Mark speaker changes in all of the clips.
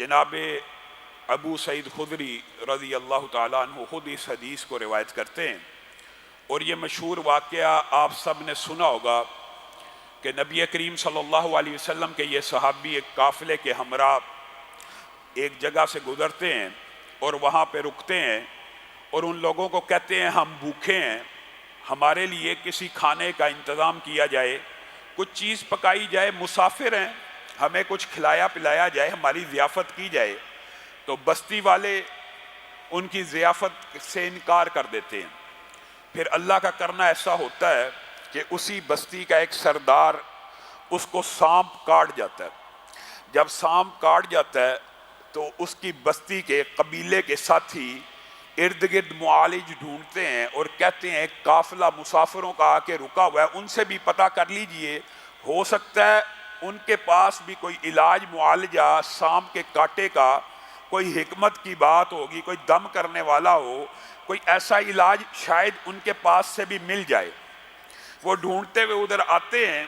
Speaker 1: जनाब अबू सईद खुदरी रज़ी अल्लाह ताला अन्हु खुद इस हदीस को रिवायत करते हैं और ये मशहूर वाक़या आप सब ने सुना होगा कि नबी करीम सल्लल्लाहु अलैहि वसल्लम के ये सहाबी एक काफ़िले के हमरा एक जगह से गुज़रते हैं और वहाँ पे रुकते हैं और उन लोगों को कहते हैं हम भूखे हैं, हमारे लिए किसी खाने का इंतज़ाम किया जाए, कुछ चीज़ पकाई जाए, मुसाफिर हैं, हमें कुछ खिलाया पिलाया जाए, हमारी ज़ियाफ़त की जाए। तो बस्ती वाले उनकी ज़ियाफ़त से इनकार कर देते हैं। फिर अल्लाह का करना ऐसा होता है कि उसी बस्ती का एक सरदार उसको सांप काट जाता है। जब सांप काट जाता है तो उसकी बस्ती के कबीले के साथी इर्द गिर्द मुआलिज ढूंढते हैं और कहते हैं काफिला मुसाफिरों का आके रुका हुआ है, उनसे भी पता कर लीजिए, हो सकता है उनके पास भी कोई इलाज मुआलजा सांप के कांटे का कोई हिकमत की बात होगी, कोई दम करने वाला हो, कोई ऐसा इलाज शायद उनके पास से भी मिल जाए। वो ढूंढते हुए उधर आते हैं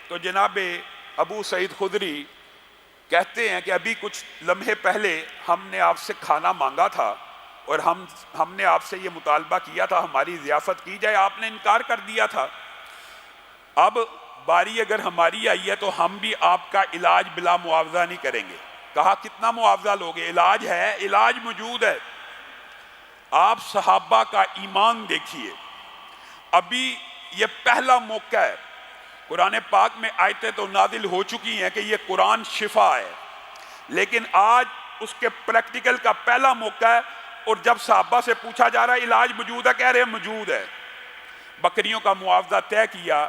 Speaker 1: तो जनाब अबू सईद खुदरी कहते हैं कि अभी कुछ लम्हे पहले हमने आपसे खाना मांगा था और हमने आपसे ये मुतालबा किया था हमारी ज़ियाफ़त की जाए, आपने इनकार कर दिया था। अब बारी अगर हमारी आई है तो हम भी आपका इलाज बिला मुआवजा नहीं करेंगे। कहा कितना मुआवजा लोगे? इलाज है, इलाज मौजूद है। आप सहाबा का ईमान देखिए, अभी ये पहला मौका है। कुरान पाक में आयतें तो नादिल हो चुकी हैं कि ये कुरान शिफा है, लेकिन आज उसके प्रैक्टिकल का पहला मौका है। और जब सहाबा से पूछा जा रहा है इलाज मौजूद है, कह रहे हैं मौजूद है। बकरियों का मुआवजा तय किया,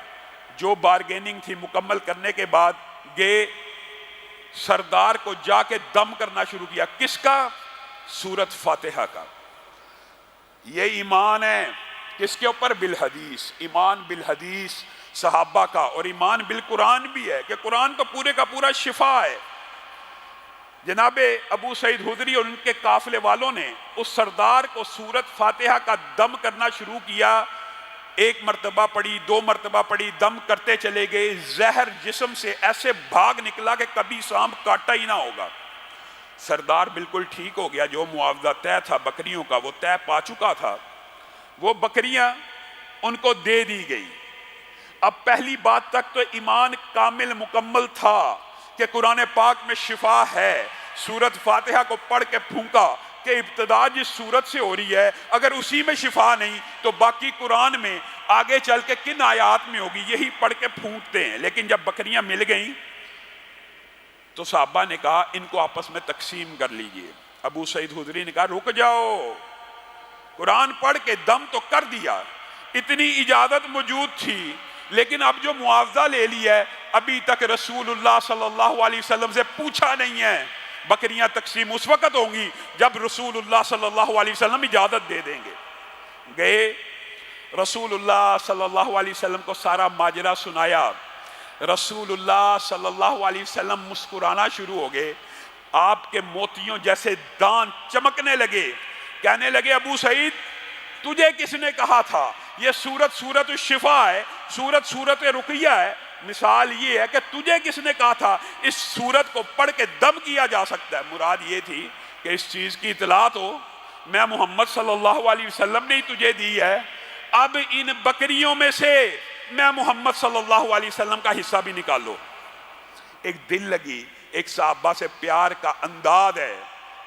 Speaker 1: जो बारगेनिंग थी मुकम्मल करने के बाद गए सरदार को जाके दम करना शुरू किया। किसका? सूरत फातिहा का। ये ईमान है किसके ऊपर? बिल हदीस। ईमान बिल हदीस सहाबा का और ईमान बिल कुरान भी है कि कुरान तो पूरे का पूरा शिफा है। जनाबे अबू सईद खुदरी और उनके काफिले वालों ने उस सरदार को सूरत फातिहा का दम करना शुरू किया। एक मर्तबा पड़ी, दो मर्तबा पड़ी, दम करते चले गए। जहर जिस्म से ऐसे भाग निकला कि कभी सांप काटा ही ना होगा। सरदार बिल्कुल ठीक हो गया। जो मुआवजा तय था बकरियों का वो तय पा चुका था, वो बकरियां उनको दे दी गई। अब पहली बात तक तो ईमान कामिल मुकम्मल था कि कुरान पाक में शिफा है। सूरत फातिहा को पढ़ के फूंका कि इब्तिदा जिस सूरत से हो रही है, अगर उसी में शिफा नहीं तो बाकी कुरान में आगे चल के किन आयात में होगी, यही पढ़ के फूंकते हैं। लेकिन जब बकरियां मिल गईं तो साहबा ने कहा इनको आपस में तकसीम कर लीजिए। अबू सईद खुदरी ने कहा रुक जाओ, कुरान पढ़ के दम तो कर दिया, इतनी इजाजत मौजूद थी, लेकिन अब जो मुआवजा ले लिया है अभी तक रसूलुल्लाह सल्लल्लाहु अलैहि वसल्लम से पूछा नहीं है। बकरियां तकसीम उस वक्त होंगी जब रसूलुल्लाह सल्लल्लाहु अलैहि वसल्लम इजाजत दे देंगे। गए रसूलुल्लाह सल्लल्लाहु अलैहि वसल्लम को सारा माजरा सुनाया। रसूलुल्लाह सल्लल्लाहु अलैहि वसल्लम मुस्कुराना शुरू हो गए, आपके मोतियों जैसे दांत चमकने लगे। कहने लगे अबू सईद तुझे किसने कहा था ये सूरत शिफा है, सूरत रुकिया है। मिसाल ये है कि तुझे किसने कहा था इस सूरत को पढ़ के दम किया जा सकता है। मुराद ये थी कि इस चीज की इतला तो मैं मोहम्मद सल्लल्लाहु अलैहि वसल्लम ने ही तुझे दी है। अब इन बकरियों में से मैं मोहम्मद सल्लल्लाहु अलैहि वसल्लम का हिस्सा भी निकालो। एक दिल लगी, एक सहाबा से प्यार का अंदाज है,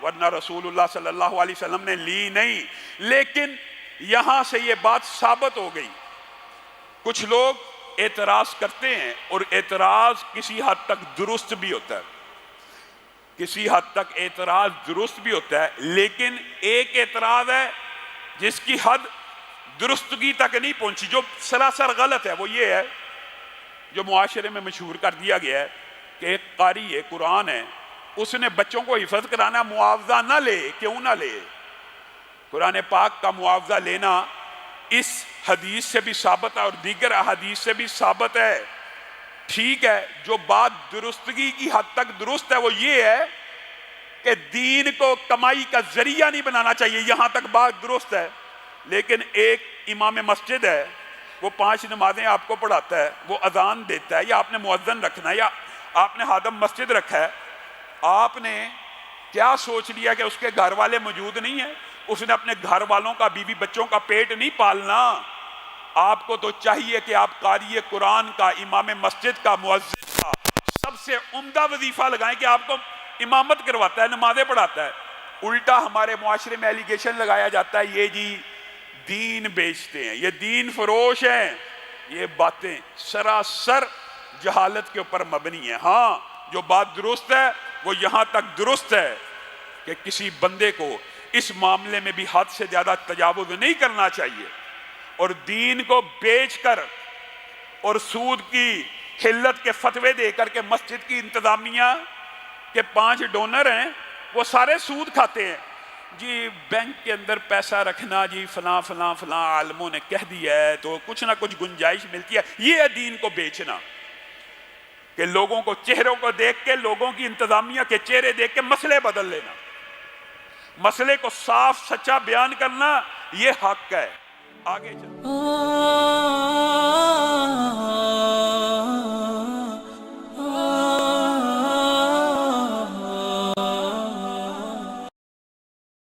Speaker 1: वरना रसूलुल्लाह सल्लल्लाहु अलैहि वसल्लम ने ली नहीं। लेकिन यहां से ये बात साबित हो गई। कुछ लोग एतराज करते हैं और एतराज किसी हद तक दुरुस्त भी होता है, किसी हद तक एतराज दुरुस्त भी होता है, लेकिन एक एतराज है जिसकी हद दुरुस्तगी तक नहीं पहुंची, जो सरासर गलत है। वो ये है जो मुआशरे में मशहूर कर दिया गया है कि एक कारी है, कुरान है, उसने बच्चों को हिफाजत कराना, मुआवजा ना ले। क्यों ना ले? कुरान पाक का मुआवजा लेना इस हदीस से भी साबित है और दीगर हदीस से भी साबित है। ठीक है, जो बात दुरुस्तगी की हद तक दुरुस्त है वो ये है कि दीन को कमाई का जरिया नहीं बनाना चाहिए, यहां तक बात दुरुस्त है। लेकिन एक इमाम मस्जिद है, वो 5 नमाजें आपको पढ़ाता है, वो अजान देता है, या आपने मुअज्जिन रखना है, या आपने हादम मस्जिद रखा है, आपने کیا سوچ لیا کہ اس کے گھر والے موجود نہیں ہیں؟ اس نے اپنے گھر والوں کا، بیوی بچوں کا پیٹ نہیں پالنا؟ آپ کو تو چاہیے کہ آپ قاری قرآن کا، امام مسجد کا، مؤذن کا سب سے عمدہ وظیفہ لگائیں کہ آپ کو امامت کرواتا ہے، نمازیں پڑھاتا ہے۔ الٹا ہمارے معاشرے میں ایلیگیشن لگایا جاتا ہے یہ جی دین بیچتے ہیں، یہ دین فروش ہیں۔ یہ باتیں سراسر جہالت کے اوپر مبنی ہیں۔ ہاں جو بات درست ہے وہ یہاں تک درست ہے کہ کسی بندے کو اس معاملے میں بھی حد سے زیادہ تجاوز نہیں کرنا چاہیے، اور دین کو بیچ کر اور سود کی حلت کے فتوے دے کر کے مسجد کی انتظامیہ کے 5 ڈونر ہیں وہ سارے سود کھاتے ہیں۔ جی بینک کے اندر پیسہ رکھنا جی فلاں فلاں فلاں عالموں نے کہہ دیا ہے تو کچھ نہ کچھ گنجائش ملتی ہے، یہ ہے دین کو بیچنا، کہ لوگوں کو چہروں کو دیکھ کے، لوگوں کی انتظامیہ کے چہرے دیکھ کے مسئلے بدل لینا، مسئلے کو صاف سچا بیان کرنا، یہ حق ہے۔ آگے چلیں۔